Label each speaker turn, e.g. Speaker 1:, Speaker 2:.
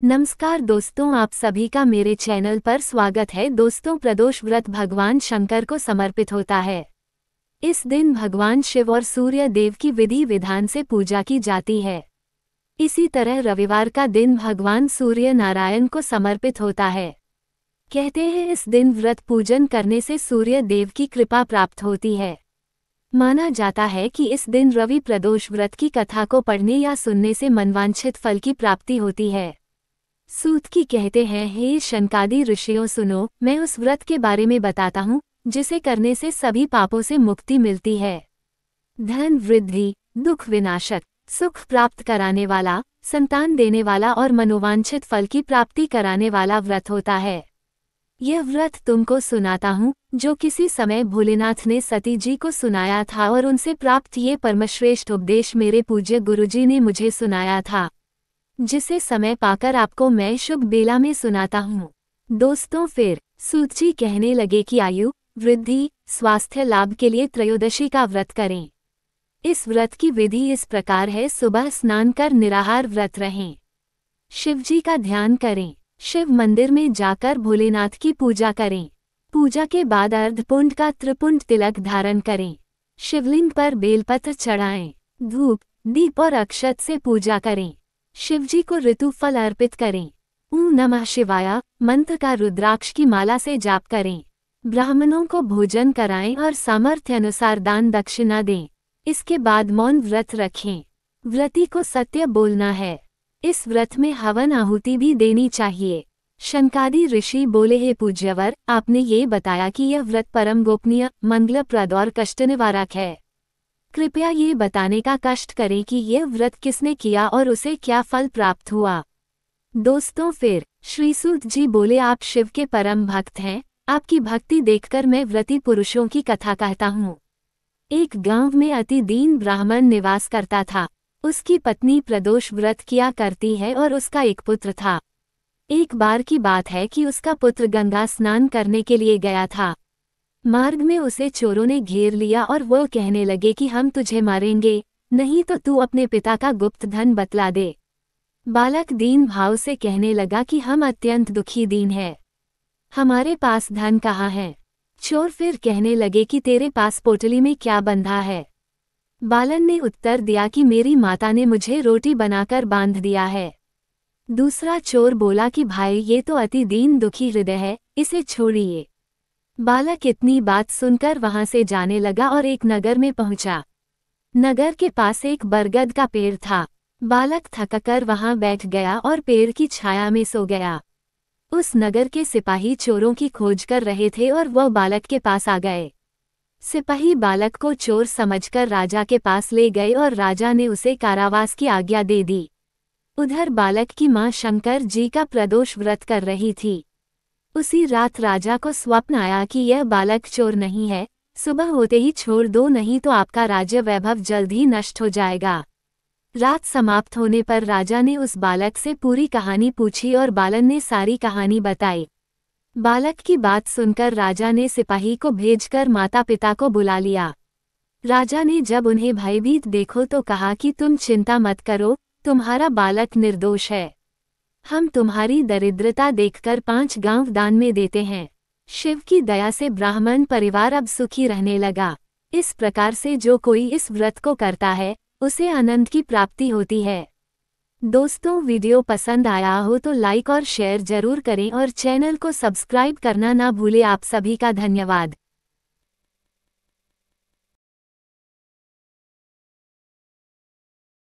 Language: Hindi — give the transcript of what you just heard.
Speaker 1: नमस्कार दोस्तों, आप सभी का मेरे चैनल पर स्वागत है। दोस्तों, प्रदोष व्रत भगवान शंकर को समर्पित होता है। इस दिन भगवान शिव और सूर्य देव की विधि विधान से पूजा की जाती है। इसी तरह रविवार का दिन भगवान सूर्य नारायण को समर्पित होता है। कहते हैं इस दिन व्रत पूजन करने से सूर्य देव की कृपा प्राप्त होती है। माना जाता है कि इस दिन रवि प्रदोष व्रत की कथा को पढ़ने या सुनने से मनवांछित फल की प्राप्ति होती है। सूत की कहते हैं, हे शनकादि ऋषियों सुनो, मैं उस व्रत के बारे में बताता हूँ जिसे करने से सभी पापों से मुक्ति मिलती है। धन वृद्धि, दुख विनाशक, सुख प्राप्त कराने वाला, संतान देने वाला और मनोवांछित फल की प्राप्ति कराने वाला व्रत होता है। यह व्रत तुमको सुनाता हूँ जो किसी समय भोलेनाथ ने सती जी को सुनाया था और उनसे प्राप्त ये परमश्रेष्ठ उपदेश मेरे पूज्य गुरुजी ने मुझे सुनाया था, जिसे समय पाकर आपको मैं शुभ बेला में सुनाता हूँ। दोस्तों, फिर सूत जी कहने लगे कि आयु वृद्धि स्वास्थ्य लाभ के लिए त्रयोदशी का व्रत करें। इस व्रत की विधि इस प्रकार है, सुबह स्नान कर निराहार व्रत रहें, शिवजी का ध्यान करें, शिव मंदिर में जाकर भोलेनाथ की पूजा करें। पूजा के बाद अर्धपुंड का त्रिपुंड तिलक धारण करें, शिवलिंग पर बेलपत्र चढ़ाएं, धूप दीप और अक्षत से पूजा करें, शिवजी को ऋतुफल अर्पित करें। ओम नमः शिवाय मंत्र का रुद्राक्ष की माला से जाप करें, ब्राह्मणों को भोजन कराएं और सामर्थ्य अनुसार दान दक्षिणा दें। इसके बाद मौन व्रत रखें। व्रती को सत्य बोलना है। इस व्रत में हवन आहुति भी देनी चाहिए। शनकादि ऋषि बोले, हे पूज्यवर, आपने ये बताया कि यह व्रत परम गोपनीय, मंगलप्रद और कष्ट निवारक है। कृपया ये बताने का कष्ट करें कि यह व्रत किसने किया और उसे क्या फल प्राप्त हुआ। दोस्तों, फिर श्री सूत जी बोले, आप शिव के परम भक्त हैं। आपकी भक्ति देखकर मैं व्रती पुरुषों की कथा कहता हूँ। एक गांव में अति दीन ब्राह्मण निवास करता था। उसकी पत्नी प्रदोष व्रत किया करती है और उसका एक पुत्र था। एक बार की बात है कि उसका पुत्र गंगा स्नान करने के लिए गया था। मार्ग में उसे चोरों ने घेर लिया और वो कहने लगे कि हम तुझे मारेंगे, नहीं तो तू अपने पिता का गुप्त धन बतला दे। बालक दीन भाव से कहने लगा कि हम अत्यंत दुखी दीन हैं, हमारे पास धन कहाँ है। चोर फिर कहने लगे कि तेरे पास पोटली में क्या बंधा है। बालन ने उत्तर दिया कि मेरी माता ने मुझे रोटी बनाकर बांध दिया है। दूसरा चोर बोला कि भाई, ये तो अति दीन दुखी हृदय है, इसे छोड़िए। बालक इतनी बात सुनकर वहां से जाने लगा और एक नगर में पहुंचा। नगर के पास एक बरगद का पेड़ था। बालक थककर वहां बैठ गया और पेड़ की छाया में सो गया। उस नगर के सिपाही चोरों की खोज कर रहे थे और वह बालक के पास आ गए। सिपाही बालक को चोर समझकर राजा के पास ले गए और राजा ने उसे कारावास की आज्ञा दे दी। उधर बालक की मां शंकर जी का प्रदोष व्रत कर रही थी। उसी रात राजा को स्वप्न आया कि यह बालक चोर नहीं है, सुबह होते ही छोड़ दो, नहीं तो आपका राज्य वैभव जल्द ही नष्ट हो जाएगा। रात समाप्त होने पर राजा ने उस बालक से पूरी कहानी पूछी और बालन ने सारी कहानी बताई। बालक की बात सुनकर राजा ने सिपाही को भेजकर माता पिता को बुला लिया। राजा ने जब उन्हें भयभीत देखो तो कहा कि तुम चिंता मत करो, तुम्हारा बालक निर्दोष है। हम तुम्हारी दरिद्रता देखकर 5 गांव दान में देते हैं। शिव की दया से ब्राह्मण परिवार अब सुखी रहने लगा। इस प्रकार से जो कोई इस व्रत को करता है उसे आनंद की प्राप्ति होती है। दोस्तों, वीडियो पसंद आया हो तो लाइक और शेयर जरूर करें और चैनल को सब्सक्राइब करना ना भूलें। आप सभी का धन्यवाद।